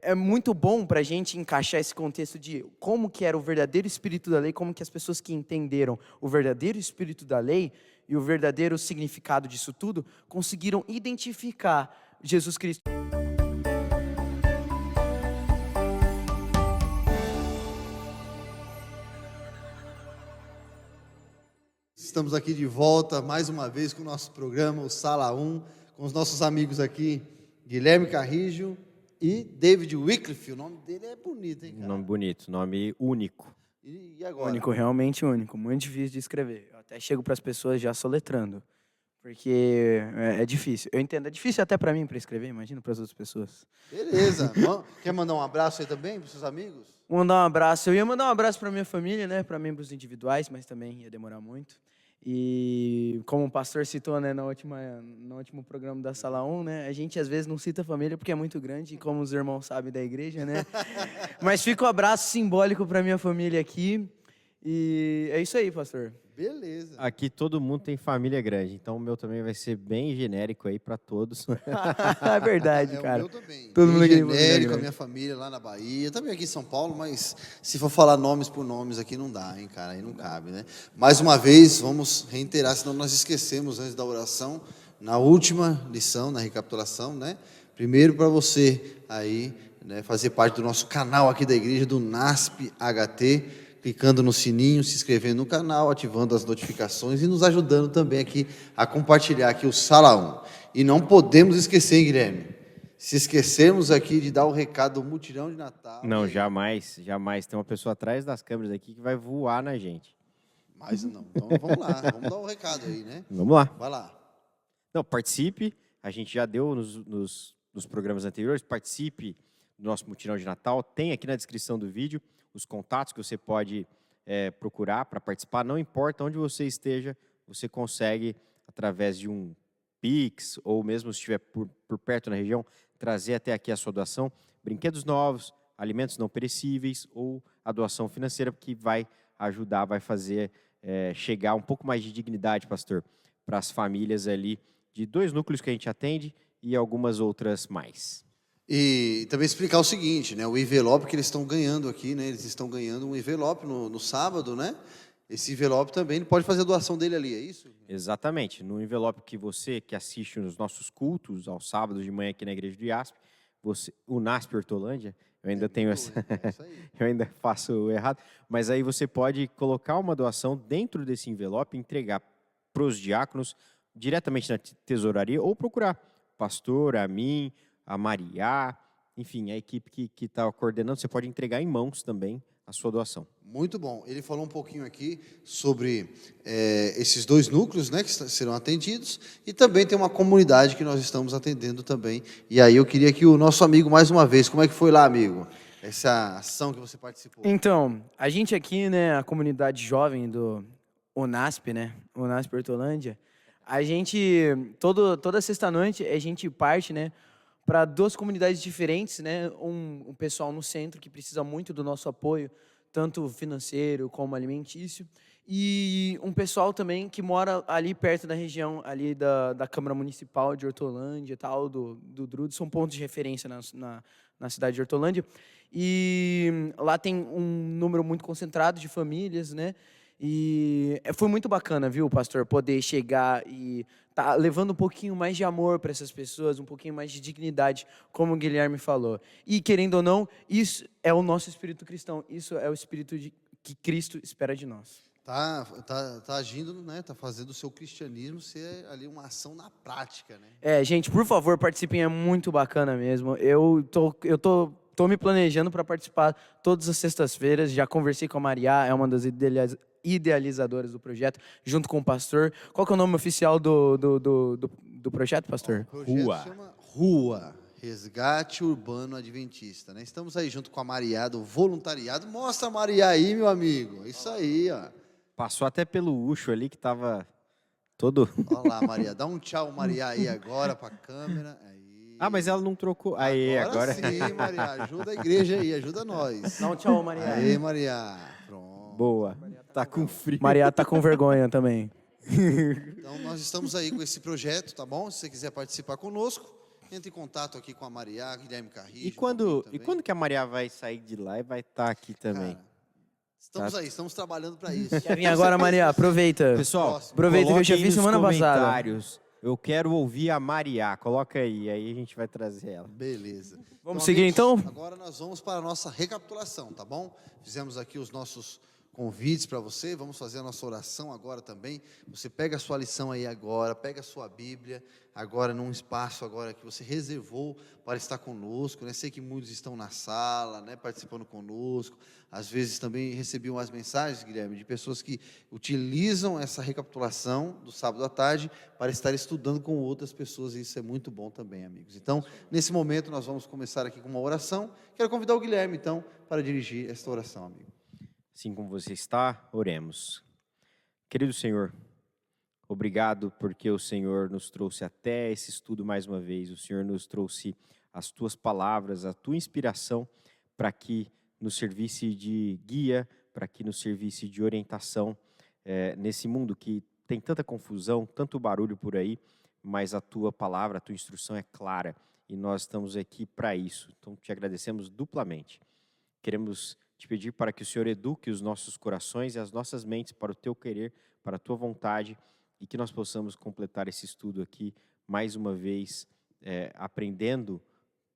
É muito bom para a gente encaixar esse contexto de como que era o verdadeiro espírito da lei, como que as pessoas que entenderam o verdadeiro espírito da lei e o verdadeiro significado disso tudo conseguiram identificar Jesus Cristo. Estamos aqui de volta mais uma vez com o nosso programa, o Sala 1, com os nossos amigos aqui, Guilherme Carrijo e David Wycliffe. O nome dele é bonito, hein, cara? Nome bonito, nome único. E agora? Único, realmente único, muito difícil de escrever. Eu até chego para as pessoas já soletrando, porque é difícil. Eu entendo, é difícil até para mim para escrever, imagina para as outras pessoas. Beleza. Quer mandar um abraço aí também para os seus amigos? Vou mandar um abraço. Eu ia mandar um abraço para minha família, né, para membros individuais, mas também ia demorar muito. E como o pastor citou, né, no último programa da Sala 1, né, a gente às vezes não cita a família porque é muito grande, como os irmãos sabem da igreja, né? Mas fica o abraço simbólico para minha família aqui. E é isso aí, pastor. Beleza. Aqui todo mundo tem família grande, então o meu também vai ser bem genérico aí para todos. É verdade, cara. O meu também. Todo Bem mundo aqui tem genérico, família a minha família lá na Bahia, também aqui em São Paulo, mas se for falar nomes por nomes aqui não dá, hein, cara, aí não cabe, né? Mais uma vez, vamos reiterar, senão nós esquecemos antes da oração, na última lição, na recapitulação, né? Primeiro para você aí, né, fazer parte do nosso canal aqui da igreja, do NASP HT, clicando no sininho, se inscrevendo no canal, ativando as notificações e nos ajudando também aqui a compartilhar aqui o Sala 1. E não podemos esquecer, hein, Guilherme? Se esquecermos aqui de dar o recado do mutirão de Natal... Não, jamais, jamais. Tem uma pessoa atrás das câmeras aqui que vai voar na gente. Mas não, então vamos lá, vamos dar o recado aí, né? Vamos lá. Vai lá. Não, participe, a gente já deu nos programas anteriores, participe do nosso mutirão de Natal, tem aqui na descrição do vídeo os contatos que você pode procurar para participar, não importa onde você esteja, você consegue, através de um Pix, ou mesmo se estiver por perto na região, trazer até aqui a sua doação, brinquedos novos, alimentos não perecíveis, ou a doação financeira, que vai ajudar, vai fazer chegar um pouco mais de dignidade, pastor, para as famílias ali, de 2 núcleos que a gente atende e algumas outras mais. E também explicar o seguinte, né? O envelope que eles estão ganhando aqui, né? Eles estão ganhando um envelope no sábado, né? Esse envelope também, ele pode fazer a doação dele ali, é isso? Exatamente. No envelope que você que assiste nos nossos cultos, aos sábados de manhã aqui na igreja do IASP, o NASP Hortolândia, eu ainda tenho essa... eu ainda faço errado, mas aí você pode colocar uma doação dentro desse envelope, entregar para os diáconos, diretamente na tesouraria, ou procurar o pastor, a mim, a Maria, enfim, a equipe que está coordenando, você pode entregar em mãos também a sua doação. Muito bom. Ele falou um pouquinho aqui sobre esses 2 núcleos, né, que serão atendidos, e também tem uma comunidade que nós estamos atendendo também. E aí eu queria que o nosso amigo, mais uma vez, como é que foi lá, amigo? Essa ação que você participou. Então, a gente aqui, né, a comunidade jovem do ONASP, né, ONASP Hortolândia, a gente, toda sexta-noite, a gente parte, né, para 2 comunidades diferentes, né? Um pessoal no centro que precisa muito do nosso apoio, tanto financeiro como alimentício, e um pessoal também que mora ali perto da região ali da Câmara Municipal de Hortolândia, tal, do Drude, são pontos de referência na cidade de Hortolândia, e lá tem um número muito concentrado de famílias, né? E foi muito bacana, viu, pastor, poder chegar e tá levando um pouquinho mais de amor para essas pessoas, um pouquinho mais de dignidade, como o Guilherme falou. E, querendo ou não, isso é o nosso espírito cristão, isso é o espírito que Cristo espera de nós. Tá agindo, né? Tá fazendo o seu cristianismo ser ali uma ação na prática, né? Gente, por favor, participem, é muito bacana mesmo. Eu tô me planejando para participar todas as sextas-feiras, já conversei com a Maria, é uma das idealizadoras do projeto, junto com o pastor. Qual que é o nome oficial do projeto, pastor? O projeto chama Rua, Resgate Urbano Adventista, né? Estamos aí junto com a Maria do voluntariado. Mostra a Maria aí, meu amigo. Isso aí, ó. Passou até pelo Ucho ali, que estava todo... Olha lá, Maria. Dá um tchau, Maria, aí agora para a câmera. Aí. Ah, mas ela não trocou. Aí, agora... sim, Maria. Ajuda a igreja aí, ajuda nós. Dá um tchau, Maria. Aí, Maria. Pronto. Boa. Tá com frio. Maria tá com vergonha também. Então, nós estamos aí com esse projeto, tá bom? Se você quiser participar conosco, Entre em contato aqui com a Maria, Guilherme Carrijo. E quando, comigo e também. quando que a Maria vai sair de lá e vai estar aqui também? Cara, estamos Tá. aí, estamos trabalhando para isso. Quer vir agora, Maria? Aproveita. Pessoal, Próximo. Aproveita que eu coloque já aí fiz nos semana passada. comentários. Eu quero ouvir a Maria. Coloca aí a gente vai trazer ela. Beleza. Vamos seguir, então? Agora nós vamos para a nossa recapitulação, tá bom? Fizemos aqui os nossos convites para você, vamos fazer a nossa oração agora também. Você pega a sua lição aí agora, pega a sua Bíblia, agora num espaço agora que você reservou para estar conosco, né? Sei que muitos estão na sala, né, participando conosco. Às vezes também recebi umas mensagens, Guilherme, de pessoas que utilizam essa recapitulação do sábado à tarde para estar estudando com outras pessoas, e isso é muito bom também, amigos. Então, nesse momento nós vamos começar aqui com uma oração. Quero convidar o Guilherme, então, para dirigir esta oração, amigo. Assim como você está, oremos. Querido Senhor, obrigado porque o Senhor nos trouxe até esse estudo mais uma vez. O Senhor nos trouxe as tuas palavras, a tua inspiração para que nos servisse de guia, para que nos servisse de orientação nesse mundo que tem tanta confusão, tanto barulho por aí, mas a tua palavra, a tua instrução é clara e nós estamos aqui para isso. Então te agradecemos duplamente. Queremos te pedir para que o Senhor eduque os nossos corações e as nossas mentes para o teu querer, para a tua vontade, e que nós possamos completar esse estudo aqui mais uma vez, aprendendo,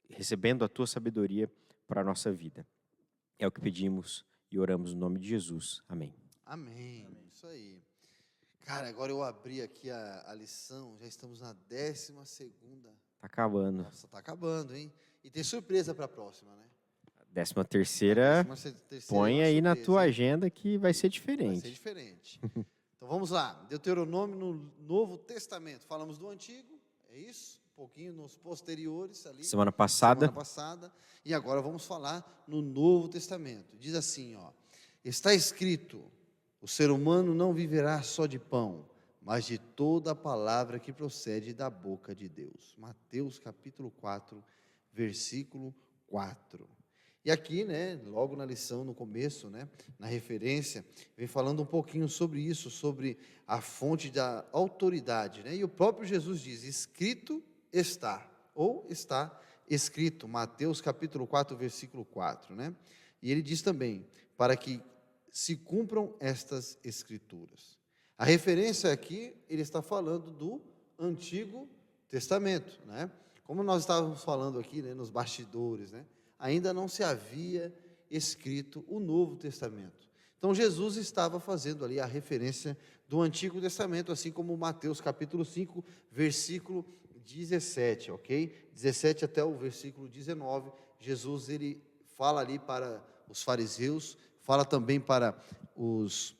recebendo a tua sabedoria para a nossa vida. É o que pedimos e oramos no nome de Jesus. Amém. Amém. Isso aí. Cara, agora eu abri aqui a lição, já estamos na 12ª. Está acabando. Nossa, tá acabando, hein? E tem surpresa para a próxima, né? 13ª, 13ª põe é uma aí na surpresa, tua hein? agenda que vai ser Vai ser diferente. diferente. Então vamos lá. Deuteronômio no Novo Testamento. Falamos do Antigo, é isso? Um pouquinho nos posteriores ali. Semana passada, Semana passada. E agora vamos falar no Novo Testamento. Diz assim, ó. Está escrito, o ser humano não viverá só de pão, mas de toda a palavra que procede da boca de Deus. Mateus capítulo 4, versículo 4. E aqui, né, logo na lição, no começo, né, na referência, vem falando um pouquinho sobre isso, sobre a fonte da autoridade, né? E o próprio Jesus diz, escrito está, ou está escrito, Mateus capítulo 4, versículo 4, né? E ele diz também, para que se cumpram estas escrituras. A referência aqui, ele está falando do Antigo Testamento, né? Como nós estávamos falando aqui, né, nos bastidores, né? Ainda não se havia escrito o Novo Testamento. Então, Jesus estava fazendo ali a referência do Antigo Testamento, assim como Mateus capítulo 5, versículo 17, ok? 17 até o versículo 19, Jesus, ele fala ali para os fariseus, fala também para os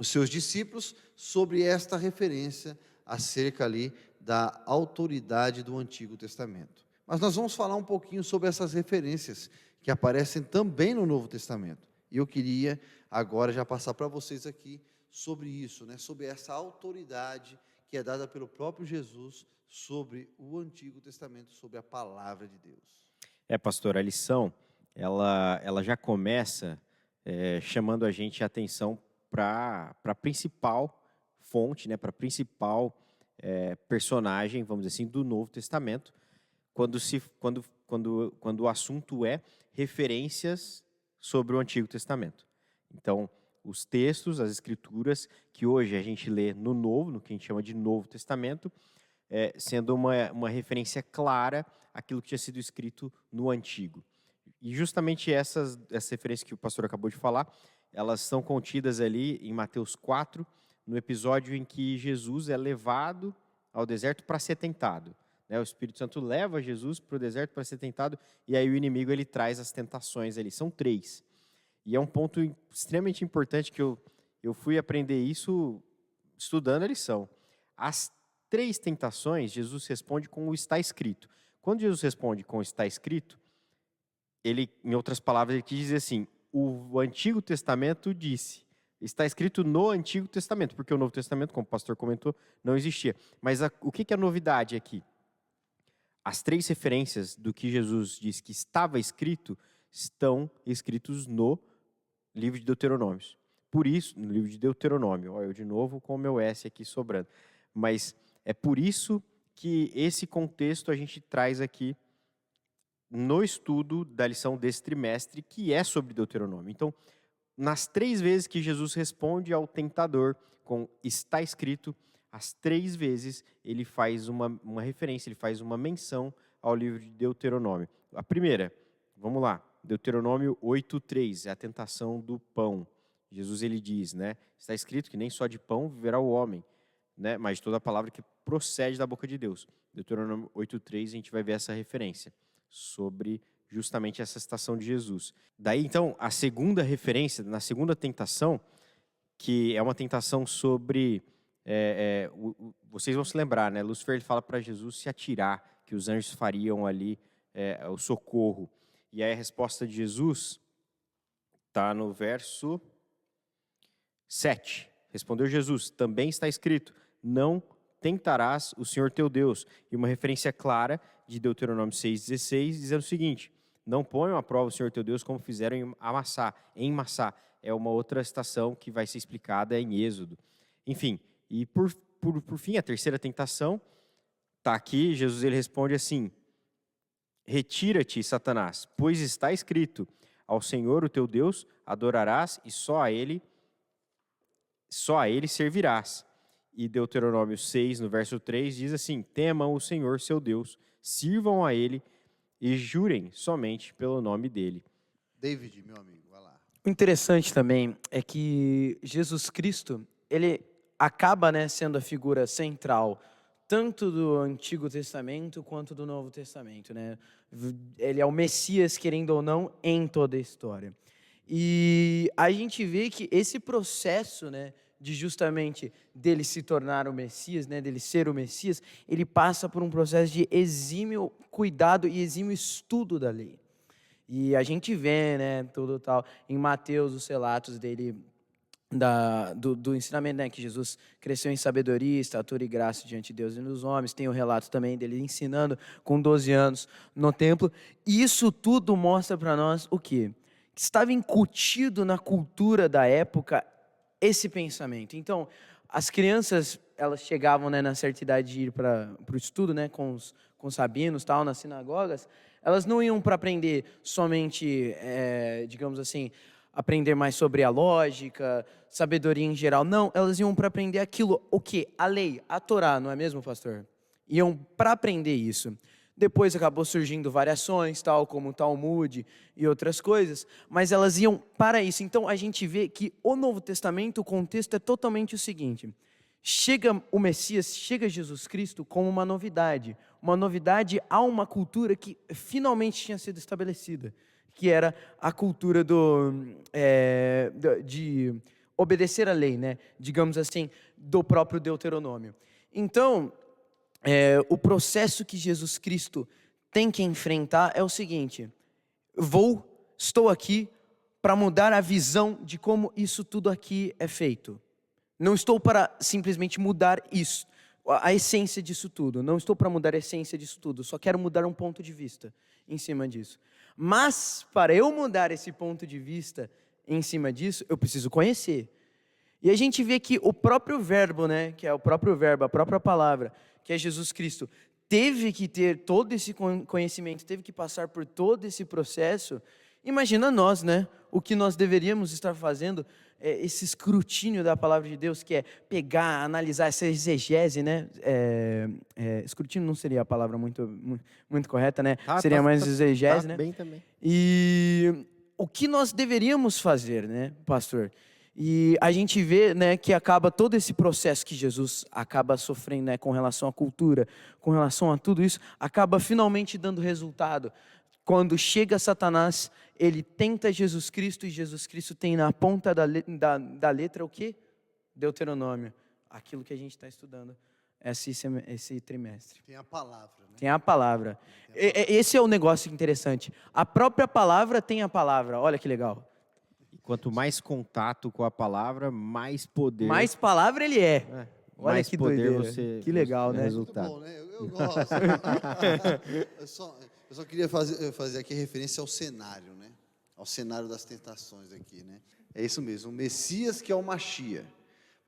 seus discípulos sobre esta referência acerca ali da autoridade do Antigo Testamento. Mas nós vamos falar um pouquinho sobre essas referências que aparecem também no Novo Testamento. E eu queria agora já passar para vocês aqui sobre isso, né? Sobre essa autoridade que é dada pelo próprio Jesus sobre o Antigo Testamento, sobre a palavra de Deus. pastor, a lição, ela já começa chamando a gente a atenção para a principal fonte, né? Para a principal personagem, vamos dizer assim, do Novo Testamento, quando o assunto é referências sobre o Antigo Testamento. Então, os textos, as escrituras, que hoje a gente lê no Novo, no que a gente chama de Novo Testamento, sendo uma referência clara àquilo que tinha sido escrito no Antigo. E justamente essas referências que o pastor acabou de falar, elas são contidas ali em Mateus 4, no episódio em que Jesus é levado ao deserto para ser tentado. O Espírito Santo leva Jesus para o deserto para ser tentado, e aí o inimigo ele traz as tentações ali. São 3. E é um ponto extremamente importante que eu fui aprender isso estudando a lição. As 3 tentações, Jesus responde com o está escrito. Quando Jesus responde com o está escrito, ele, em outras palavras, ele quis dizer assim, o Antigo Testamento disse, está escrito no Antigo Testamento, porque o Novo Testamento, como o pastor comentou, não existia. Mas o que é a novidade aqui? As 3 referências do que Jesus diz que estava escrito, estão escritos no livro de Deuteronômio. Por isso, no livro de Deuteronômio, eu de novo com o meu S aqui sobrando. Mas é por isso que esse contexto a gente traz aqui no estudo da lição desse trimestre, que é sobre Deuteronômio. Então, nas 3 vezes que Jesus responde ao tentador com está escrito, as 3 vezes ele faz uma referência, ele faz uma menção ao livro de Deuteronômio. A primeira, vamos lá, Deuteronômio 8:3, é a tentação do pão. Jesus ele diz, né, está escrito que nem só de pão viverá o homem, né, mas de toda a palavra que procede da boca de Deus. Deuteronômio 8:3, a gente vai ver essa referência sobre justamente essa citação de Jesus. Daí, então, a segunda referência, na segunda tentação, que é uma tentação sobre... vocês vão se lembrar, né? Lúcifer ele fala para Jesus se atirar, que os anjos fariam ali o socorro. E aí a resposta de Jesus está no verso 7. Respondeu Jesus, também está escrito, não tentarás o Senhor teu Deus. E uma referência clara de Deuteronômio 6,16, dizendo o seguinte, não ponham à prova o Senhor teu Deus como fizeram em Massá. É uma outra citação que vai ser explicada em Êxodo. Enfim, e por fim, a terceira tentação, está aqui, Jesus ele responde assim, retira-te, Satanás, pois está escrito, ao Senhor o teu Deus adorarás e só a ele servirás. E Deuteronômio 6, no verso 3, diz assim, temam o Senhor seu Deus, sirvam a ele e jurem somente pelo nome dele. David, meu amigo, vai lá. O interessante também é que Jesus Cristo, ele acaba, né, sendo a figura central tanto do Antigo Testamento quanto do Novo Testamento, né? Ele é o Messias, querendo ou não, em toda a história. E a gente vê que esse processo, né, de justamente dele se tornar o Messias, né, dele ser o Messias, ele passa por um processo de exímio cuidado e exímio estudo da lei. E a gente vê, né, tudo tal, em Mateus, os relatos dele, do ensinamento, né, que Jesus cresceu em sabedoria, estatura e graça diante de Deus e dos homens. Tem o relato também dele ensinando com 12 anos no templo. E isso tudo mostra para nós o quê? Que estava incutido na cultura da época esse pensamento. Então, as crianças, elas chegavam, né, na certa idade de ir para o estudo, né, com os rabinos, tal, nas sinagogas. Elas não iam para aprender somente, digamos assim, aprender mais sobre a lógica, sabedoria em geral. Não, elas iam para aprender aquilo, o quê? A lei, a Torá, não é mesmo, pastor? Iam para aprender isso. Depois acabou surgindo variações, tal como o Talmud e outras coisas, mas elas iam para isso. Então a gente vê que o Novo Testamento, o contexto é totalmente o seguinte: chega o Messias, chega Jesus Cristo como uma novidade a uma cultura que finalmente tinha sido estabelecida, que era a cultura de obedecer à lei, né? Digamos assim, do próprio Deuteronômio. Então, o processo que Jesus Cristo tem que enfrentar é o seguinte: estou aqui para mudar a visão de como isso tudo aqui é feito. Não estou para simplesmente mudar isso, a essência disso tudo. Não estou para mudar a essência disso tudo. Só quero mudar um ponto de vista em cima disso. Mas, para eu mudar esse ponto de vista em cima disso, eu preciso conhecer. E a gente vê que o próprio verbo, né, que é o próprio verbo, a própria palavra, que é Jesus Cristo, teve que ter todo esse conhecimento, teve que passar por todo esse processo. Imagina nós, né, o que nós deveríamos estar fazendo, esse escrutínio da palavra de Deus, que é pegar, analisar essa exegese, né? Escrutínio não seria a palavra muito correta, né? Seria mais exegese, né? Bem também. E o que nós deveríamos fazer, né, pastor? E a gente vê, né, que acaba todo esse processo que Jesus acaba sofrendo, né, com relação à cultura, com relação a tudo isso, acaba finalmente dando resultado. Quando chega Satanás, ele tenta Jesus Cristo e Jesus Cristo tem na ponta da letra o quê? Deuteronômio. Aquilo que a gente está estudando esse trimestre. Tem a palavra, né? Tem a palavra. Esse é o negócio interessante. A própria palavra tem a palavra. Olha que legal. E quanto mais contato com a palavra, mais poder. Mais palavra ele é. Olha mais que poder doideira. Que legal, né? Resultado. Muito bom, né? Eu gosto. Eu só queria fazer aqui referência ao cenário, né? Ao cenário das tentações aqui, né? É isso mesmo, o Messias que é o Machia.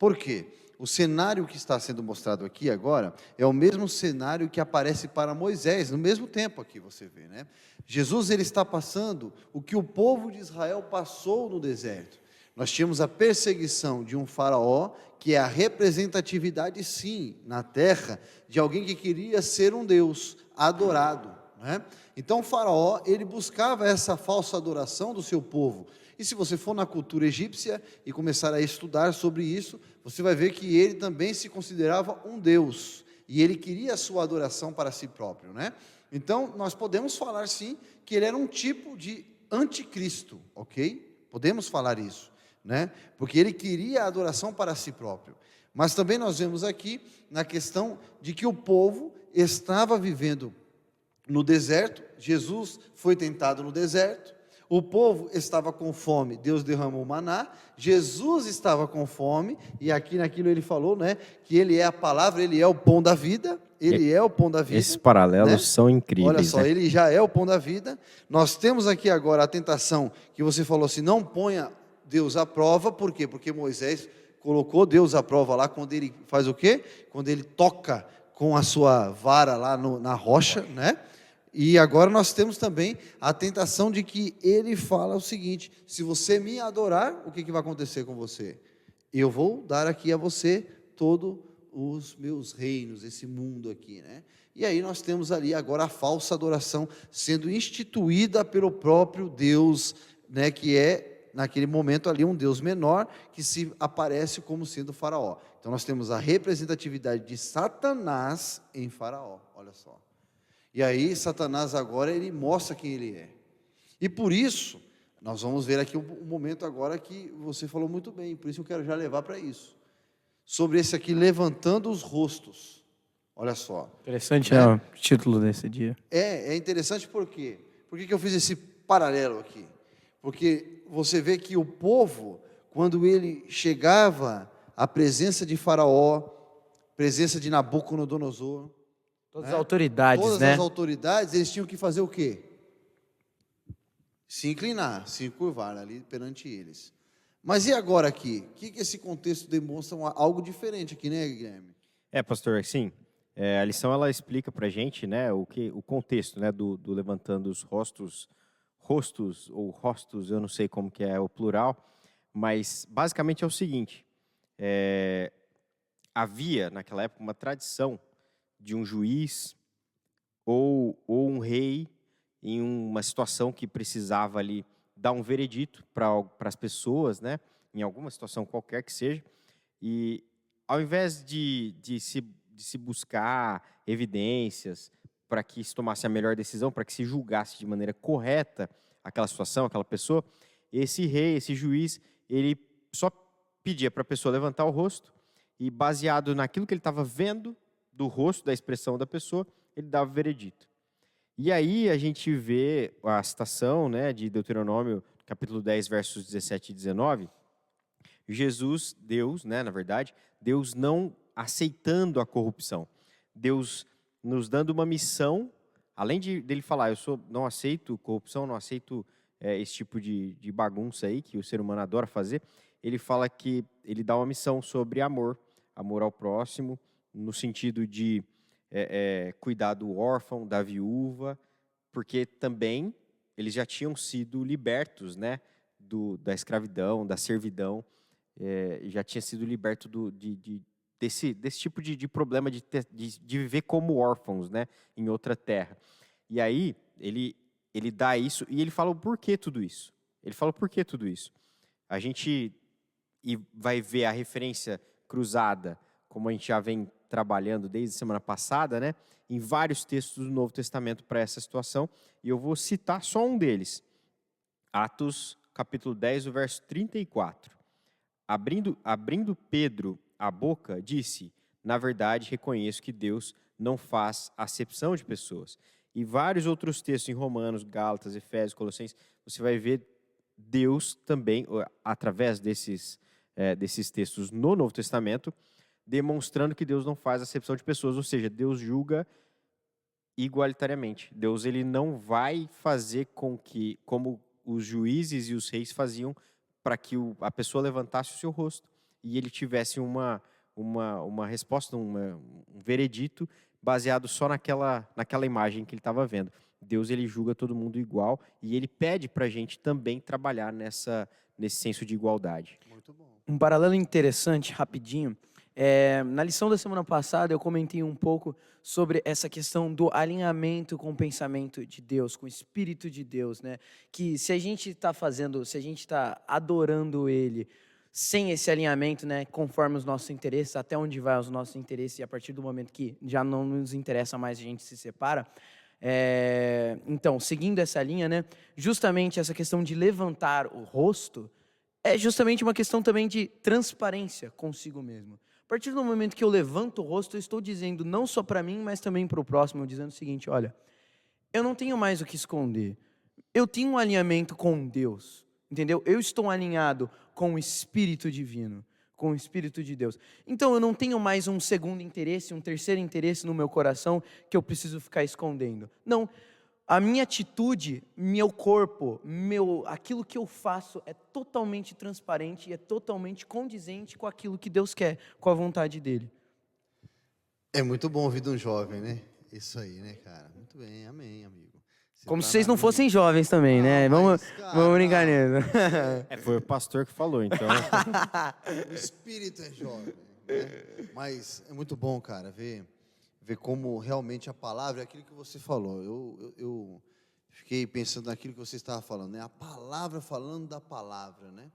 Por quê? O cenário que está sendo mostrado aqui agora é o mesmo cenário que aparece para Moisés, no mesmo tempo aqui você vê, né? Jesus ele está passando o que o povo de Israel passou no deserto. Nós tínhamos a perseguição de um faraó, que é a representatividade, sim, na terra, de alguém que queria ser um Deus adorado, né? Então o faraó, ele buscava essa falsa adoração do seu povo. E se você for na cultura egípcia e começar a estudar sobre isso, você vai ver que ele também se considerava um Deus, e ele queria a sua adoração para si próprio, né? Então, nós podemos falar sim, que ele era um tipo de anticristo, ok? Podemos falar isso, né? Porque ele queria a adoração para si próprio. Mas também nós vemos aqui, na questão de que o povo estava vivendo no deserto, Jesus foi tentado no deserto, o povo estava com fome, Deus derramou maná, Jesus estava com fome, e aqui naquilo ele falou, né, que ele é a palavra, ele é o pão da vida, ele é o pão da vida. Esses paralelos, né? são incríveis. Olha só, né? ele já é o pão da vida. Nós temos aqui agora a tentação que você falou assim, não ponha Deus à prova, por quê? Porque Moisés colocou Deus à prova lá, quando ele faz o quê? Quando ele toca com a sua vara lá na rocha, né? E agora nós temos também a tentação de que ele fala o seguinte, se você me adorar, o que vai acontecer com você? Eu vou dar aqui a você todos os meus reinos, esse mundo aqui, né? E aí nós temos ali agora a falsa adoração sendo instituída pelo próprio Deus, né? Que é, naquele momento ali, um Deus menor, que se aparece como sendo Faraó. Então nós temos a representatividade de Satanás em Faraó, olha só. E aí Satanás agora ele mostra quem ele é. E por isso, nós vamos ver aqui um momento agora que você falou muito bem, por isso eu quero já levar para isso. Sobre esse aqui, levantando os rostos. Olha só. Interessante, né, o título desse dia. É interessante por quê? Por que eu fiz esse paralelo aqui? Porque você vê que o povo, quando ele chegava à presença de Faraó, presença de Nabucodonosor, Todas as autoridades, todas né? as autoridades, eles tinham que fazer o quê? Se inclinar, se curvar ali perante eles. Mas e agora aqui? O que esse contexto demonstra algo diferente aqui, né, Guilherme? Pastor, assim, a lição ela explica para a gente, né, o contexto, né, do levantando os rostos, eu não sei como que é o plural, mas basicamente é o seguinte, havia naquela época uma tradição de um juiz ou um rei em uma situação que precisava ali dar um veredito para as pessoas, né, em alguma situação qualquer que seja, e ao invés de se buscar evidências para que se tomasse a melhor decisão, para que se julgasse de maneira correta aquela situação, aquela pessoa, esse rei, esse juiz, ele só pedia para a pessoa levantar o rosto e, baseado naquilo que ele estava vendo do rosto, da expressão da pessoa, ele dava o veredito. E aí a gente vê a citação, né, de Deuteronômio, capítulo 10, versos 17 e 19, Jesus, Deus, né, na verdade, Deus não aceitando a corrupção. Deus nos dando uma missão, além dele falar, não aceito corrupção, não aceito esse tipo de bagunça aí que o ser humano adora fazer, ele fala que ele dá uma missão sobre amor ao próximo, no sentido de cuidar do órfão, da viúva, porque também eles já tinham sido libertos, né, da escravidão, da servidão, já tinha sido liberto desse tipo de problema de viver como órfãos, né, em outra terra. E aí ele dá isso e ele fala o porquê tudo isso. A gente vai ver a referência cruzada, como a gente já vem trabalhando desde a semana passada, né, em vários textos do Novo Testamento para essa situação, e eu vou citar só um deles. Atos, capítulo 10, o verso 34. Abrindo Pedro a boca, disse, na verdade, reconheço que Deus não faz acepção de pessoas. E vários outros textos em Romanos, Gálatas, Efésios, Colossenses, você vai ver Deus também, através desses textos no Novo Testamento, demonstrando que Deus não faz acepção de pessoas, ou seja, Deus julga igualitariamente. Deus ele não vai fazer como os juízes e os reis faziam para que a pessoa levantasse o seu rosto. e ele tivesse uma resposta, um veredito baseado só naquela imagem que ele estava vendo. Deus, ele julga todo mundo igual e ele pede para a gente também trabalhar nesse senso de igualdade. Muito bom. Um paralelo interessante, rapidinho. Na lição da semana passada, eu comentei um pouco sobre essa questão do alinhamento com o pensamento de Deus, com o Espírito de Deus, né? Que se a gente está adorando Ele sem esse alinhamento, né, conforme os nossos interesses, até onde vai os nossos interesses, e a partir do momento que já não nos interessa mais, a gente se separa. Então, seguindo essa linha, né, justamente essa questão de levantar o rosto é justamente uma questão também de transparência consigo mesmo. A partir do momento que eu levanto o rosto, eu estou dizendo não só para mim, mas também para o próximo, dizendo o seguinte: olha, eu não tenho mais o que esconder. Eu tenho um alinhamento com Deus, entendeu? Eu estou alinhado com o Espírito Divino, com o Espírito de Deus. Então eu não tenho mais um segundo interesse, um terceiro interesse no meu coração que eu preciso ficar escondendo. Não. A minha atitude, meu corpo, aquilo que eu faço é totalmente transparente e é totalmente condizente com aquilo que Deus quer, com a vontade dele. É muito bom ouvir de um jovem, né? Isso aí, né, cara? Muito bem, amém, amigo. Você Como tá se vocês na não linha. fossem jovens também, né? Mas, Vamos cara, brincar nisso. Foi o pastor que falou, então. o espírito é jovem, né? Mas é muito bom, cara, ver como realmente a palavra é aquilo que você falou. Eu fiquei pensando naquilo que você estava falando, né? A palavra falando da palavra, né?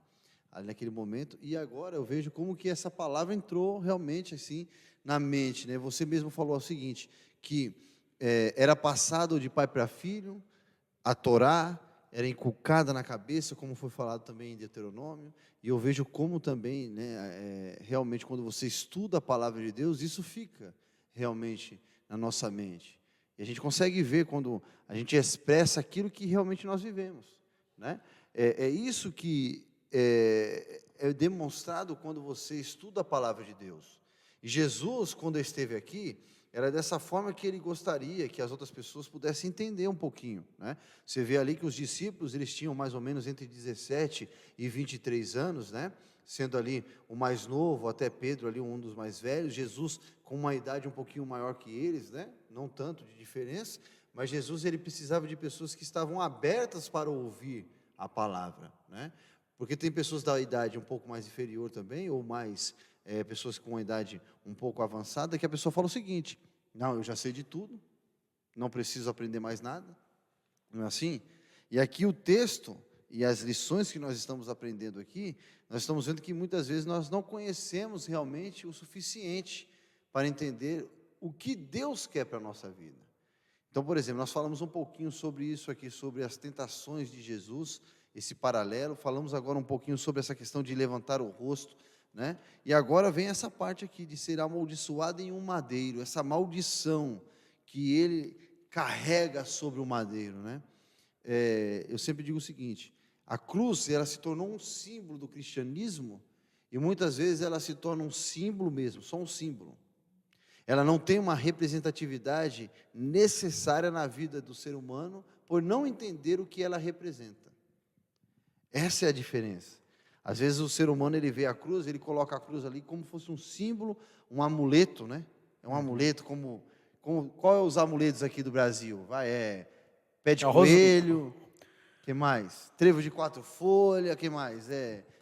Ali naquele momento. E agora eu vejo como que essa palavra entrou realmente assim na mente, né? Você mesmo falou o seguinte, que era passado de pai para filho, a Torá era inculcada na cabeça, como foi falado também em Deuteronômio, e eu vejo como também, né, realmente quando você estuda a palavra de Deus, isso fica realmente na nossa mente. E a gente consegue ver quando a gente expressa aquilo que realmente nós vivemos, né? É isso que é demonstrado quando você estuda a palavra de Deus. E Jesus, quando esteve aqui, era dessa forma que ele gostaria que as outras pessoas pudessem entender um pouquinho, né? Você vê ali que os discípulos, eles tinham mais ou menos entre 17 e 23 anos, né? Sendo ali o mais novo, até Pedro ali um dos mais velhos, Jesus com uma idade um pouquinho maior que eles, né? Não tanto de diferença, mas Jesus, ele precisava de pessoas que estavam abertas para ouvir a palavra, né? Porque tem pessoas da idade um pouco mais inferior também, ou mais pessoas com uma idade um pouco avançada, que a pessoa fala o seguinte: não, eu já sei de tudo, não preciso aprender mais nada, não é assim? E aqui o texto e as lições que nós estamos aprendendo aqui, nós estamos vendo que muitas vezes nós não conhecemos realmente o suficiente para entender o que Deus quer para a nossa vida. Então, por exemplo, nós falamos um pouquinho sobre isso aqui, sobre as tentações de Jesus, esse paralelo, falamos agora um pouquinho sobre essa questão de levantar o rosto, né? E agora vem essa parte aqui de ser amaldiçoado em um madeiro, essa maldição que ele carrega sobre o madeiro, né? Eu sempre digo o seguinte: a cruz, ela se tornou um símbolo do cristianismo, e muitas vezes ela se torna um símbolo mesmo, só um símbolo. Ela não tem uma representatividade necessária na vida do ser humano, por não entender o que ela representa. Essa é a diferença. Às vezes o ser humano, ele vê a cruz, ele coloca a cruz ali como fosse um símbolo, um amuleto, né? É um amuleto qual é os amuletos aqui do Brasil? Pé de coelho, que mais? Trevo de 4 folhas, que mais?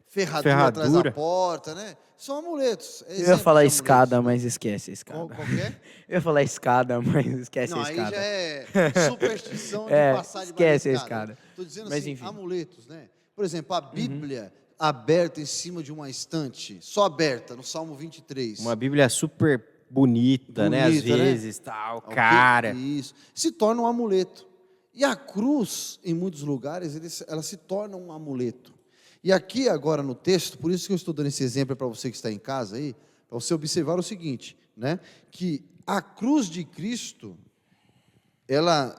Ferradura atrás da porta, né? São amuletos. Eu ia falar escada, mas esquece a escada. Qual que é? Eu ia falar escada, mas esquece a escada. Não, aí já é superstição de passar debaixo da escada. Estou dizendo mas, assim, enfim. Amuletos, né? Por exemplo, a Bíblia aberta em cima de uma estante, só aberta, no Salmo 23. Uma Bíblia super bonita, né? Às vezes, né? Tal, cara. Isso. Se torna um amuleto. E a cruz, em muitos lugares, ela se torna um amuleto. E aqui agora no texto, por isso que eu estou dando esse exemplo para você que está em casa aí, para você observar o seguinte, né? Que a cruz de Cristo, ela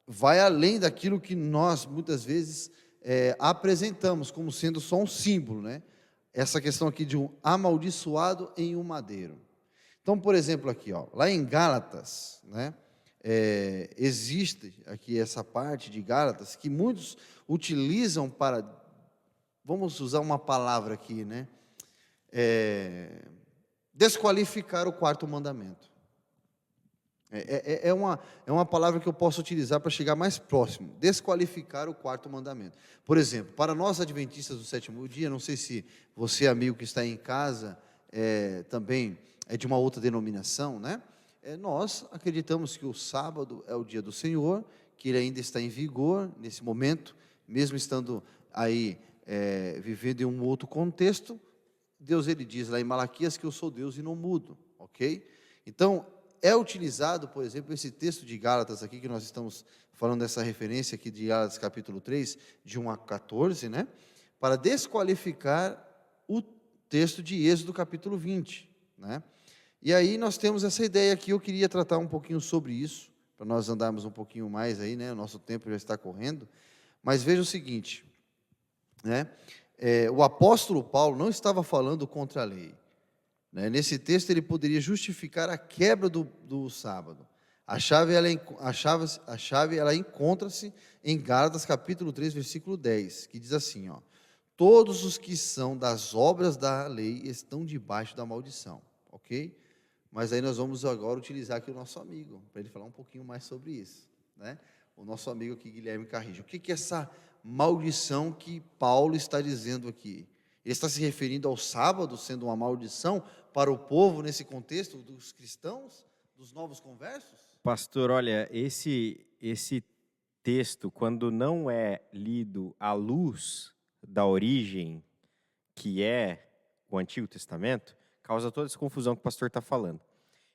vai além daquilo que nós muitas vezes apresentamos como sendo só um símbolo, né? Essa questão aqui de um amaldiçoado em um madeiro. Então, por exemplo, aqui, ó, lá em Gálatas, né? Existe aqui essa parte de Gálatas que muitos utilizam para, vamos usar uma palavra aqui, né? desqualificar o quarto mandamento. É uma palavra que eu posso utilizar para chegar mais próximo. Desqualificar o quarto mandamento. Por exemplo, para nós adventistas do sétimo dia, não sei se você, amigo que está aí em casa, também é de uma outra denominação, né? Nós acreditamos que o sábado é o dia do Senhor, que ele ainda está em vigor nesse momento, mesmo estando aí vivendo em um outro contexto. Deus, ele diz lá em Malaquias que eu sou Deus e não mudo, ok? Então, é utilizado, por exemplo, esse texto de Gálatas aqui, que nós estamos falando dessa referência aqui de Gálatas capítulo 3, de 1 a 14, né? Para desqualificar o texto de Êxodo capítulo 20, né? E aí nós temos essa ideia aqui, eu queria tratar um pouquinho sobre isso, para nós andarmos um pouquinho mais aí, né? O nosso tempo já está correndo, mas veja o seguinte, né? O apóstolo Paulo não estava falando contra a lei, né? Nesse texto ele poderia justificar a quebra do sábado. A chave ela encontra-se em Gálatas capítulo 3, versículo 10, que diz assim, ó: todos os que são das obras da lei estão debaixo da maldição, ok? Mas aí nós vamos agora utilizar aqui o nosso amigo, para ele falar um pouquinho mais sobre isso, né? O nosso amigo aqui, Guilherme Carrijo. O que é essa maldição que Paulo está dizendo aqui? Ele está se referindo ao sábado, sendo uma maldição para o povo, nesse contexto dos cristãos, dos novos conversos? Pastor, olha, esse texto, quando não é lido à luz da origem, que é o Antigo Testamento, causa toda essa confusão que o pastor está falando.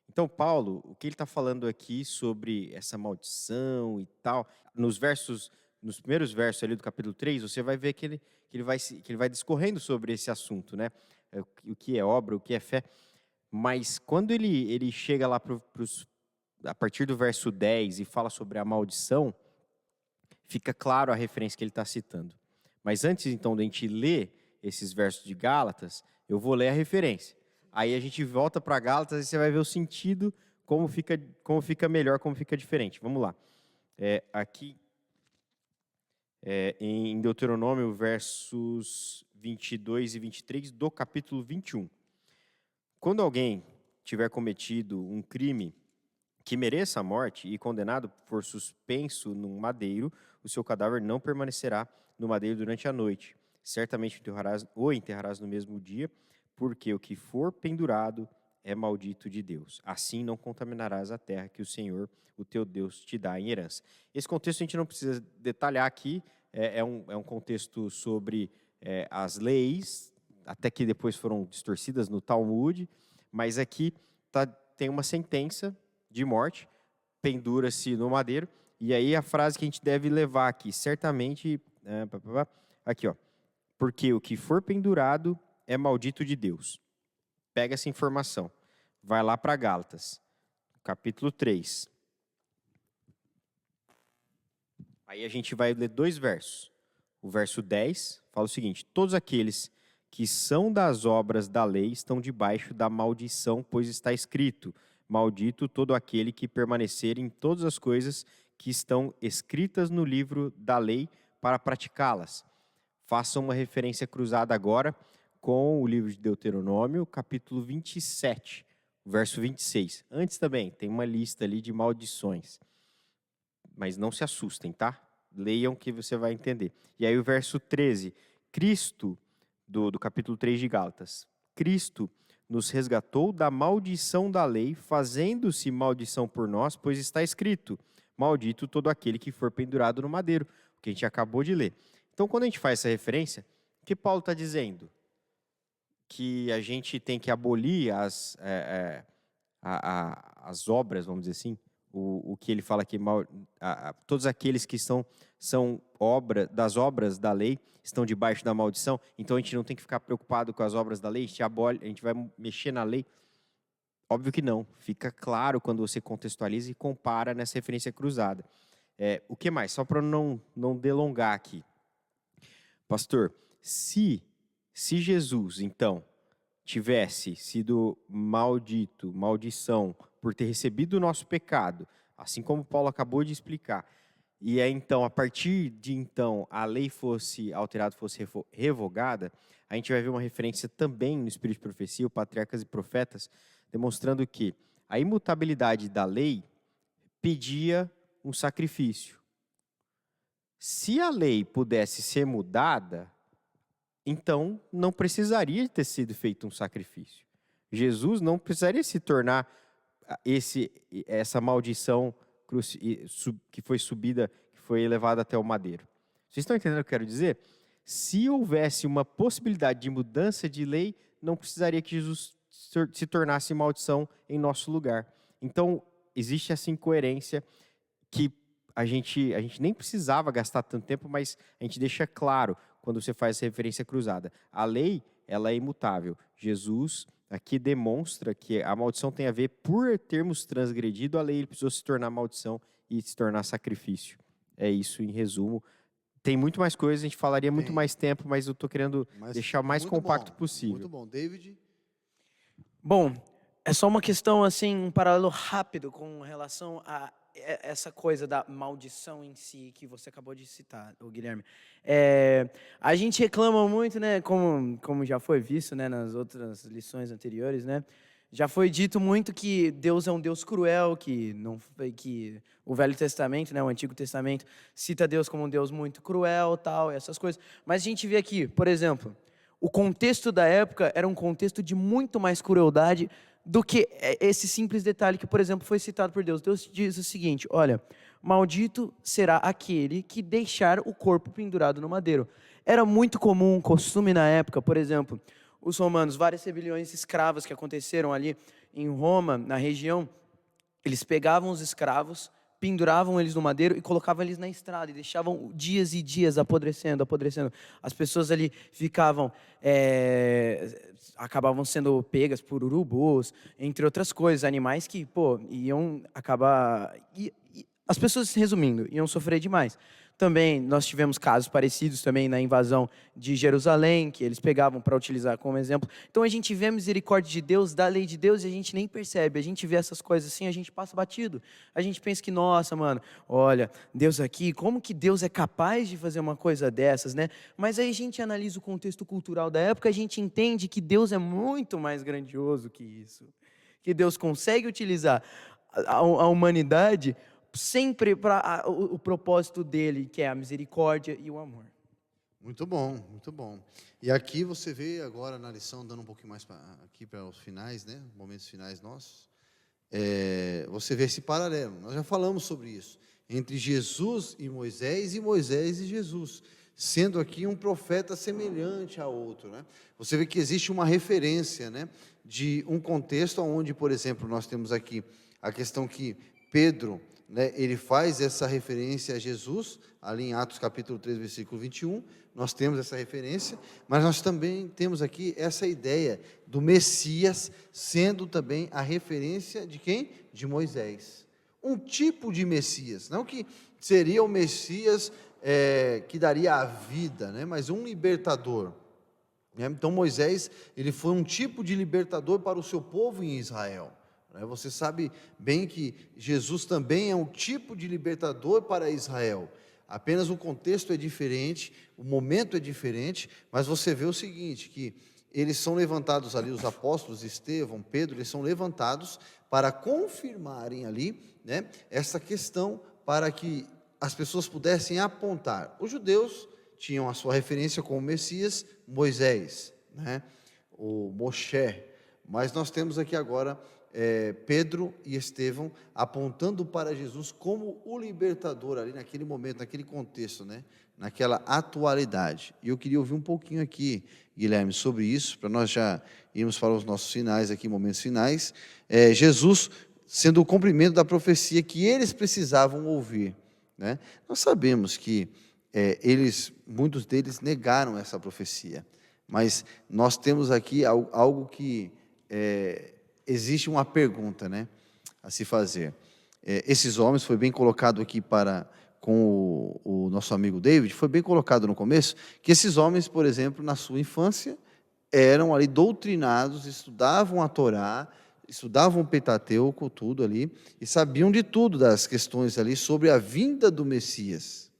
Então, Paulo, o que ele está falando aqui sobre essa maldição e tal, nos primeiros versos ali do capítulo 3, você vai ver que ele vai discorrendo sobre esse assunto, né? O que é obra, o que é fé. Mas quando ele chega lá a partir do verso 10 e fala sobre a maldição, fica claro a referência que ele está citando. Mas antes, então, de a gente ler esses versos de Gálatas, eu vou ler a referência. Aí a gente volta para Gálatas e você vai ver o sentido, como fica melhor, como fica diferente. Vamos lá. Aqui, em Deuteronômio, versos 22 e 23 do capítulo 21. Quando alguém tiver cometido um crime que mereça a morte e condenado for suspenso num madeiro, o seu cadáver não permanecerá no madeiro durante a noite. Certamente o enterrarás no mesmo dia, porque o que for pendurado é maldito de Deus. Assim não contaminarás a terra que o Senhor, o teu Deus, te dá em herança. Esse contexto a gente não precisa detalhar aqui, é um contexto sobre as leis, até que depois foram distorcidas no Talmud, mas aqui tem uma sentença de morte, pendura-se no madeiro, e aí a frase que a gente deve levar aqui, certamente, aqui ó, porque o que for pendurado é maldito de Deus. Pega essa informação, vai lá para Gálatas, capítulo 3. Aí a gente vai ler 2 versos. O verso 10 fala o seguinte: todos aqueles que são das obras da lei estão debaixo da maldição, pois está escrito: maldito todo aquele que permanecer em todas as coisas que estão escritas no livro da lei para praticá-las. Façam uma referência cruzada agora com o livro de Deuteronômio, capítulo 27, verso 26. Antes também tem uma lista ali de maldições. Mas não se assustem, tá? Leiam que você vai entender. E aí o verso 13, Cristo, do capítulo 3 de Gálatas. Cristo nos resgatou da maldição da lei, fazendo-se maldição por nós, pois está escrito: maldito todo aquele que for pendurado no madeiro, o que a gente acabou de ler. Então, quando a gente faz essa referência, o que Paulo está dizendo? Que a gente tem que abolir as obras, vamos dizer assim, o que ele fala aqui, todos aqueles que são das obras da lei estão debaixo da maldição, então a gente não tem que ficar preocupado com as obras da lei, a gente vai mexer na lei. Óbvio que não, fica claro quando você contextualiza e compara nessa referência cruzada. O que mais? Só para não delongar aqui. Pastor, se Jesus, então, tivesse sido maldição, por ter recebido o nosso pecado, assim como Paulo acabou de explicar, e aí, então, a partir de então, a lei fosse alterada, fosse revogada, a gente vai ver uma referência também no Espírito de Profecia, o Patriarcas e Profetas, demonstrando que a imutabilidade da lei pedia um sacrifício. Se a lei pudesse ser mudada, então não precisaria ter sido feito um sacrifício. Jesus não precisaria se tornar essa maldição que foi subida, que foi elevada até o madeiro. Vocês estão entendendo o que eu quero dizer? Se houvesse uma possibilidade de mudança de lei, não precisaria que Jesus se tornasse maldição em nosso lugar. Então, existe essa incoerência que a gente nem precisava gastar tanto tempo, mas a gente deixa claro quando você faz essa referência cruzada. A lei, ela é imutável. Jesus aqui demonstra que a maldição tem a ver por termos transgredido a lei, ele precisou se tornar maldição e se tornar sacrifício. É isso, em resumo. Tem muito mais coisas, a gente falaria muito mais tempo, mas eu estou querendo deixar o mais compacto possível. Muito bom. David? Bom, é só uma questão, assim, um paralelo rápido com relação a essa coisa da maldição em si que você acabou de citar, o Guilherme. A gente reclama muito, né, como já foi visto, né, nas outras lições anteriores, né, já foi dito muito que Deus é um Deus cruel, que o Velho Testamento, né, o Antigo Testamento, cita Deus como um Deus muito cruel, tal, essas coisas. Mas a gente vê aqui, por exemplo, o contexto da época era um contexto de muito mais crueldade do que esse simples detalhe que, por exemplo, foi citado por Deus. Deus diz o seguinte: olha, maldito será aquele que deixar o corpo pendurado no madeiro. Era muito comum, um costume na época, por exemplo, os romanos, várias rebeliões escravas que aconteceram ali em Roma, na região, eles pegavam os escravos, penduravam eles no madeiro e colocavam eles na estrada e deixavam dias e dias apodrecendo. As pessoas ali ficavam, acabavam sendo pegas por urubus, entre outras coisas, animais que, iam acabar... As pessoas, resumindo, iam sofrer demais. Também nós tivemos casos parecidos também na invasão de Jerusalém, que eles pegavam para utilizar como exemplo. Então a gente vê a misericórdia de Deus, da lei de Deus, e a gente nem percebe. A gente vê essas coisas assim, a gente passa batido. A gente pensa que, nossa, mano, olha, Deus aqui, como que Deus é capaz de fazer uma coisa dessas, né? Mas aí a gente analisa o contexto cultural da época, a gente entende que Deus é muito mais grandioso que isso. Que Deus consegue utilizar a humanidade sempre para o propósito dele, que é a misericórdia e o amor. Muito bom, muito bom. E aqui você vê agora na lição, dando um pouquinho mais aqui para os finais, né, momentos finais nossos, você vê esse paralelo. Nós já falamos sobre isso, entre Jesus e Moisés e Jesus, sendo aqui um profeta semelhante a outro, né? Você vê que existe uma referência, né, de um contexto onde, por exemplo, nós temos aqui a questão que Pedro, né, ele faz essa referência a Jesus, ali em Atos capítulo 3, versículo 21, nós temos essa referência, mas nós também temos aqui essa ideia do Messias, sendo também a referência de quem? De Moisés. Um tipo de Messias, não que seria o Messias que daria a vida, né, mas um libertador. Então Moisés, ele foi um tipo de libertador para o seu povo em Israel. Você sabe bem que Jesus também é um tipo de libertador para Israel. Apenas o contexto é diferente, o momento é diferente, mas você vê o seguinte, que eles são levantados ali, os apóstolos, Estevão, Pedro, eles são levantados para confirmarem ali, né, essa questão, para que as pessoas pudessem apontar. Os judeus tinham a sua referência como Messias, Moisés, né, o Moshe, mas nós temos aqui agora Pedro e Estevão apontando para Jesus como o libertador ali naquele momento, naquele contexto, né? Naquela atualidade. E eu queria ouvir um pouquinho aqui, Guilherme, sobre isso, para nós já irmos para os nossos finais aqui, momentos finais. Jesus sendo o cumprimento da profecia que eles precisavam ouvir, né? Nós sabemos que muitos deles negaram essa profecia, mas nós temos aqui algo que existe uma pergunta, né, a se fazer. Esses homens, foi bem colocado aqui com o nosso amigo David, foi bem colocado no começo, que esses homens, por exemplo, na sua infância, eram ali doutrinados, estudavam a Torá, estudavam o Pentateuco, tudo ali, e sabiam de tudo das questões ali sobre a vinda do Messias.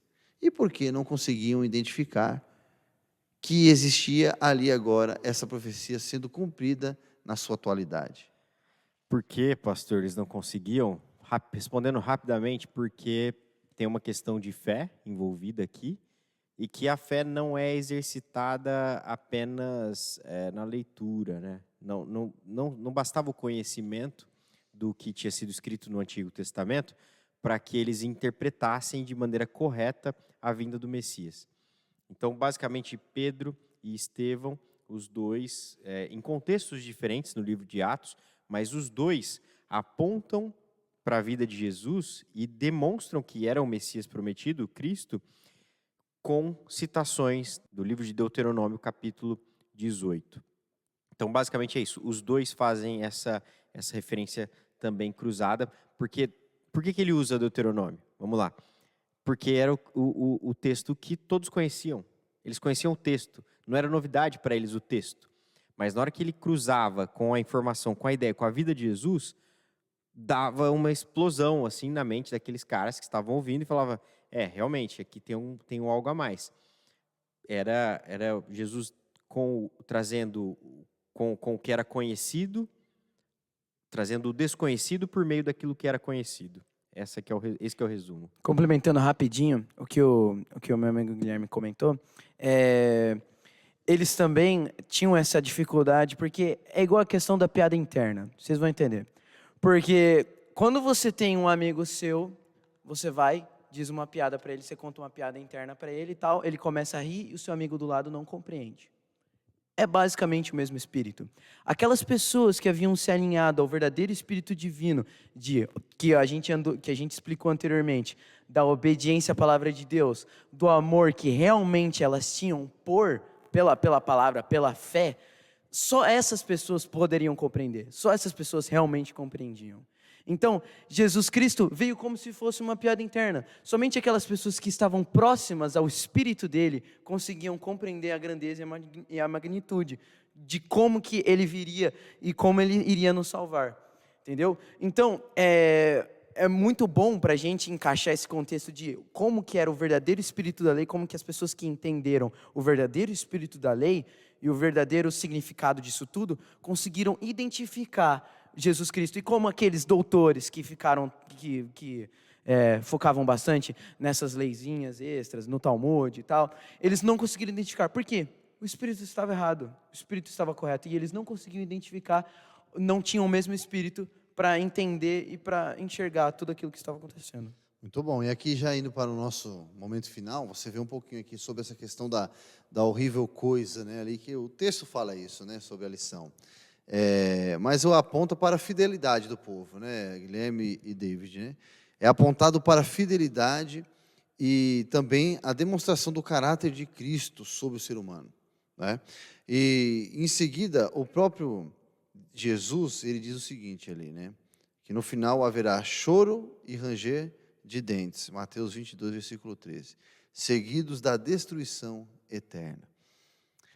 E por que não conseguiam identificar que existia ali agora essa profecia sendo cumprida na sua atualidade? Por que, pastor, eles não conseguiam? Respondendo rapidamente, porque tem uma questão de fé envolvida aqui, e que a fé não é exercitada apenas na leitura, né? Não bastava o conhecimento do que tinha sido escrito no Antigo Testamento para que eles interpretassem de maneira correta a vinda do Messias. Então, basicamente, Pedro e Estevão, os dois, em contextos diferentes no livro de Atos, mas os dois apontam para a vida de Jesus e demonstram que era o Messias prometido, o Cristo, com citações do livro de Deuteronômio, capítulo 18. Então, basicamente é isso. Os dois fazem essa referência também cruzada. Por que ele usa Deuteronômio? Vamos lá. Porque era o texto que todos conheciam. Eles conheciam o texto. Não era novidade para eles o texto. Mas na hora que ele cruzava com a informação, com a ideia, com a vida de Jesus, dava uma explosão assim na mente daqueles caras que estavam ouvindo e falava, realmente, aqui tem um algo a mais. Era Jesus trazendo com o que era conhecido, trazendo o desconhecido por meio daquilo que era conhecido. Esse que é o resumo. Complementando rapidinho o que o meu amigo Guilherme comentou, eles também tinham essa dificuldade, porque é igual a questão da piada interna, vocês vão entender. Porque quando você tem um amigo seu, você vai, diz uma piada para ele, você conta uma piada interna para ele e tal, ele começa a rir e o seu amigo do lado não compreende. É basicamente o mesmo espírito. Aquelas pessoas que haviam se alinhado ao verdadeiro espírito divino, que a gente explicou anteriormente, da obediência à palavra de Deus, do amor que realmente elas tinham pela palavra, pela fé, só essas pessoas poderiam compreender. Só essas pessoas realmente compreendiam. Então, Jesus Cristo veio como se fosse uma piada interna. Somente aquelas pessoas que estavam próximas ao Espírito dele conseguiam compreender a grandeza e a magnitude de como que ele viria e como ele iria nos salvar. Entendeu? Então, é muito bom para a gente encaixar esse contexto de como que era o verdadeiro Espírito da lei, como que as pessoas que entenderam o verdadeiro Espírito da lei e o verdadeiro significado disso tudo conseguiram identificar Jesus Cristo, e como aqueles doutores que focavam bastante nessas leizinhas extras, no Talmud e tal, eles não conseguiram identificar. Por quê? O Espírito estava errado, o Espírito estava correto, e eles não conseguiam identificar, não tinham o mesmo Espírito para entender e para enxergar tudo aquilo que estava acontecendo. Muito bom. E aqui, já indo para o nosso momento final, você vê um pouquinho aqui sobre essa questão da horrível coisa, né, ali, que o texto fala isso, né, sobre a lição. Mas eu aponto para a fidelidade do povo, né, Guilherme e David, né? É apontado para a fidelidade e também a demonstração do caráter de Cristo sobre o ser humano, né? E em seguida, o próprio Jesus, ele diz o seguinte ali, né, que no final haverá choro e ranger de dentes, Mateus 22, versículo 13, seguidos da destruição eterna.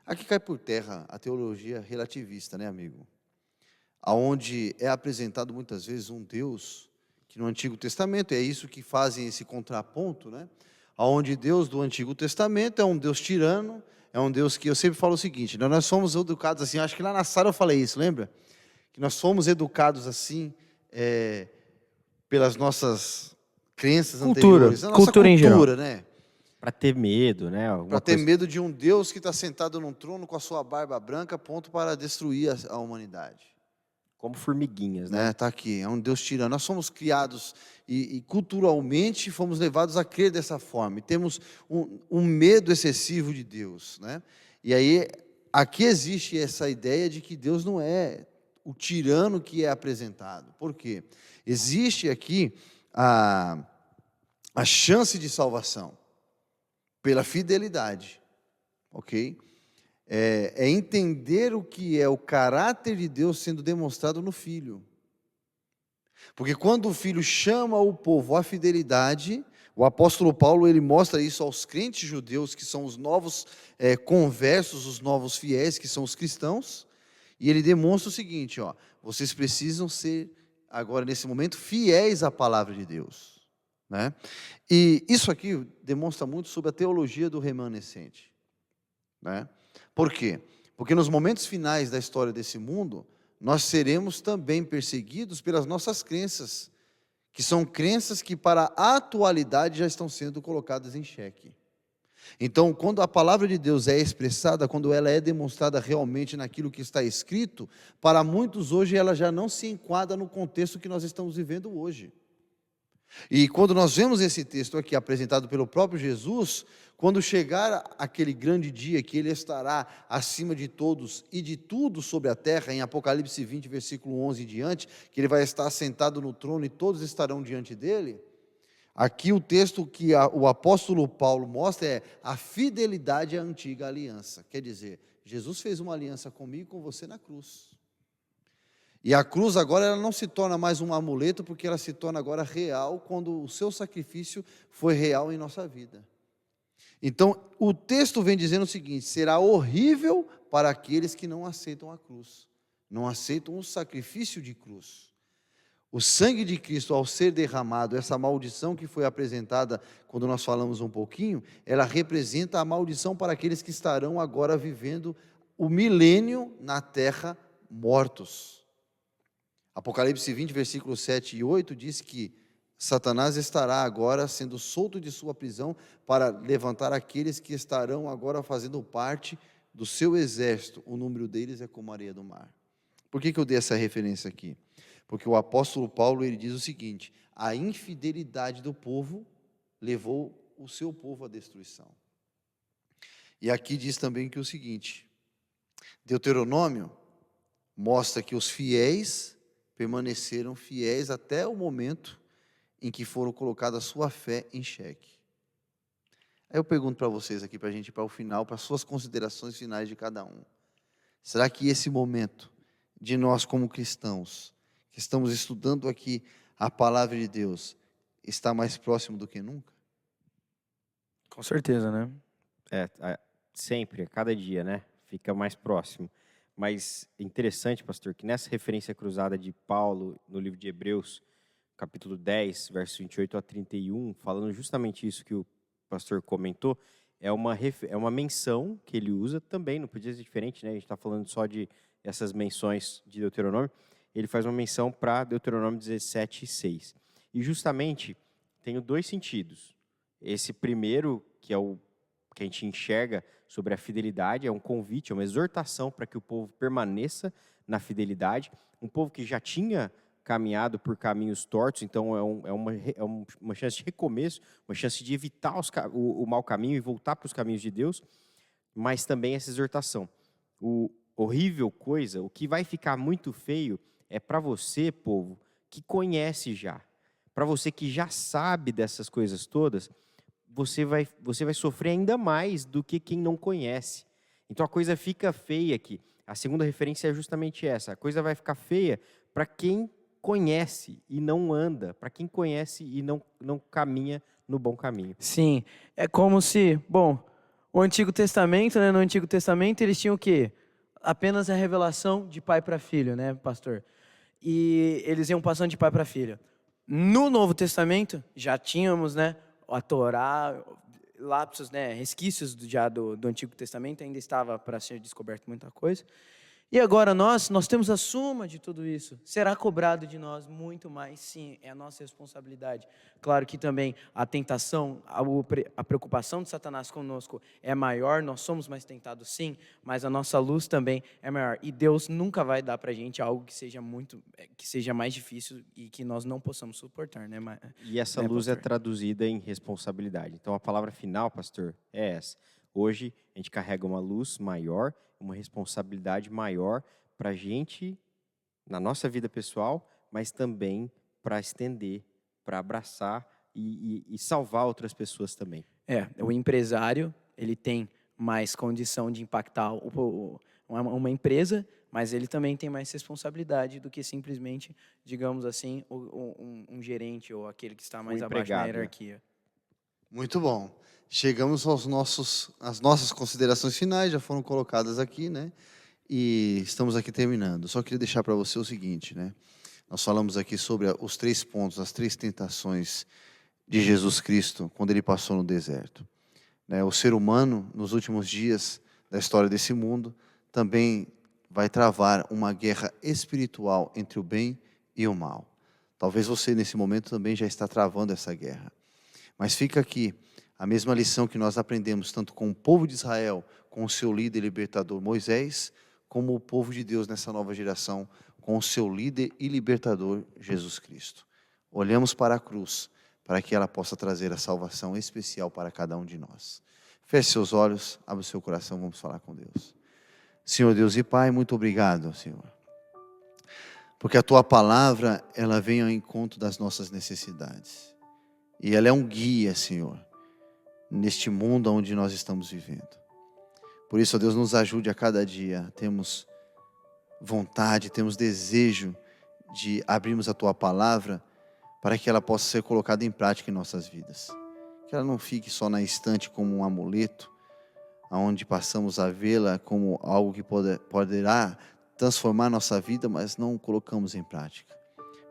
Aqui cai por terra a teologia relativista, né, amigo? Aonde é apresentado muitas vezes um Deus que no Antigo Testamento, é isso que fazem esse contraponto, né? Aonde Deus do Antigo Testamento é um Deus tirano, é um Deus que eu sempre falo o seguinte, nós somos educados assim, acho que lá na sala eu falei isso, lembra? Que nós fomos educados assim, pelas nossas crenças anteriores, a nossa cultura em geral, né? Para ter medo, né? Para ter medo de um Deus que está sentado num trono com a sua barba branca, pronto para destruir a humanidade. Como formiguinhas, né? Está aqui, é um Deus tirano. Nós somos criados e culturalmente fomos levados a crer dessa forma. E temos um medo excessivo de Deus, né? E aí, aqui existe essa ideia de que Deus não é o tirano que é apresentado. Por quê? Existe aqui a chance de salvação pela fidelidade, ok? É entender o que é o caráter de Deus sendo demonstrado no Filho. Porque quando o Filho chama o povo à fidelidade, o apóstolo Paulo, ele mostra isso aos crentes judeus, que são os novos conversos, os novos fiéis, que são os cristãos, e ele demonstra o seguinte, vocês precisam ser, agora nesse momento, fiéis à palavra de Deus, né? E isso aqui demonstra muito sobre a teologia do remanescente, né? Por quê? Porque nos momentos finais da história desse mundo, nós seremos também perseguidos pelas nossas crenças, que são crenças que para a atualidade já estão sendo colocadas em xeque. Então, quando a palavra de Deus é expressada, quando ela é demonstrada realmente naquilo que está escrito, para muitos hoje ela já não se enquadra no contexto que nós estamos vivendo hoje. E quando nós vemos esse texto aqui apresentado pelo próprio Jesus, quando chegar aquele grande dia que ele estará acima de todos e de tudo sobre a terra, em Apocalipse 20, versículo 11 em diante, que ele vai estar sentado no trono e todos estarão diante dele, aqui o texto que o apóstolo Paulo mostra é a fidelidade à antiga aliança. Quer dizer, Jesus fez uma aliança comigo e com você na cruz. E a cruz agora ela não se torna mais um amuleto, porque ela se torna agora real, quando o seu sacrifício foi real em nossa vida. Então, o texto vem dizendo o seguinte: será horrível para aqueles que não aceitam a cruz, não aceitam o sacrifício de cruz. O sangue de Cristo, ao ser derramado, essa maldição que foi apresentada quando nós falamos um pouquinho, ela representa a maldição para aqueles que estarão agora vivendo o milênio na terra mortos. Apocalipse 20, versículos 7 e 8 diz que Satanás estará agora sendo solto de sua prisão para levantar aqueles que estarão agora fazendo parte do seu exército. O número deles é como a areia do mar. Por que eu dei essa referência aqui? Porque o apóstolo Paulo ele diz o seguinte: a infidelidade do povo levou o seu povo à destruição. E aqui diz também que o seguinte: Deuteronômio mostra que os fiéis permaneceram fiéis até o momento em que foram colocadas a sua fé em xeque. Aí eu pergunto para vocês aqui, para a gente ir para o final, para as suas considerações finais de cada um. Será que esse momento de nós como cristãos, que estamos estudando aqui a palavra de Deus, está mais próximo do que nunca? Com certeza, né? Sempre, a cada dia, né? Fica mais próximo. Mas é interessante, pastor, que nessa referência cruzada de Paulo no livro de Hebreus, capítulo 10, versos 28 a 31, falando justamente isso que o pastor comentou, é uma menção que ele usa também, não podia ser diferente, né? A gente está falando só de essas menções de Deuteronômio, ele faz uma menção para Deuteronômio 17, 6. E justamente tem dois sentidos. Esse primeiro, que é o que a gente enxerga sobre a fidelidade, é um convite, é uma exortação para que o povo permaneça na fidelidade, um povo que já tinha caminhado por caminhos tortos, então é uma chance de recomeço, uma chance de evitar o mau caminho e voltar para os caminhos de Deus, mas também essa exortação. O horrível coisa, o que vai ficar muito feio é para você, povo, que conhece já, para você que já sabe dessas coisas todas, você vai sofrer ainda mais do que quem não conhece. Então a coisa fica feia aqui. A segunda referência é justamente essa. A coisa vai ficar feia para quem conhece e não anda, para quem conhece e não caminha no bom caminho. Sim, é como se, bom, o Antigo Testamento, né, no Antigo Testamento eles tinham o quê? Apenas a revelação de pai para filho, né, pastor? E eles iam passando de pai para filho. No Novo Testamento já tínhamos, né, a Torá, lapsos, né, resquícios já do Antigo Testamento, ainda estava para ser descoberto muita coisa. E agora nós temos a suma de tudo isso. Será cobrado de nós muito mais? Sim, é a nossa responsabilidade. Claro que também a tentação, a preocupação de Satanás conosco é maior, nós somos mais tentados sim, mas a nossa luz também é maior. E Deus nunca vai dar para a gente algo que seja mais difícil e que nós não possamos suportar, né? E essa luz é traduzida em responsabilidade. Então a palavra final, pastor, é essa. Hoje a gente carrega uma luz maior, uma responsabilidade maior para a gente, na nossa vida pessoal, mas também para estender, para abraçar e salvar outras pessoas também. O empresário, ele tem mais condição de impactar uma empresa, mas ele também tem mais responsabilidade do que simplesmente, digamos assim, um gerente ou aquele que está mais abaixo na hierarquia. Muito bom. Chegamos às nossas considerações finais, já foram colocadas aqui, né? E estamos aqui terminando. Só queria deixar para você o seguinte, né? Nós falamos aqui sobre os 3 pontos, as 3 tentações de Jesus Cristo quando ele passou no deserto. O ser humano, nos últimos dias da história desse mundo, também vai travar uma guerra espiritual entre o bem e o mal. Talvez você, nesse momento, também já está travando essa guerra. Mas fica aqui a mesma lição que nós aprendemos, tanto com o povo de Israel, com o seu líder e libertador Moisés, como o povo de Deus nessa nova geração, com o seu líder e libertador Jesus Cristo. Olhamos para a cruz, para que ela possa trazer a salvação especial para cada um de nós. Feche seus olhos, abra o seu coração, vamos falar com Deus. Senhor Deus e Pai, muito obrigado, Senhor. Porque a Tua palavra, ela vem ao encontro das nossas necessidades. E ela é um guia, Senhor, neste mundo onde nós estamos vivendo. Por isso, ó Deus, nos ajude a cada dia. Temos vontade, temos desejo de abrirmos a Tua palavra para que ela possa ser colocada em prática em nossas vidas. Que ela não fique só na estante como um amuleto, onde passamos a vê-la como algo que poderá transformar nossa vida, mas não colocamos em prática.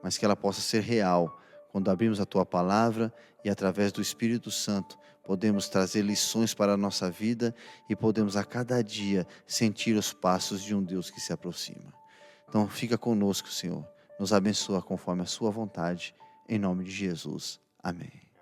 Mas que ela possa ser real, quando abrimos a Tua palavra e através do Espírito Santo podemos trazer lições para a nossa vida e podemos a cada dia sentir os passos de um Deus que se aproxima. Então fica conosco, Senhor. Nos abençoa conforme a Sua vontade. Em nome de Jesus. Amém.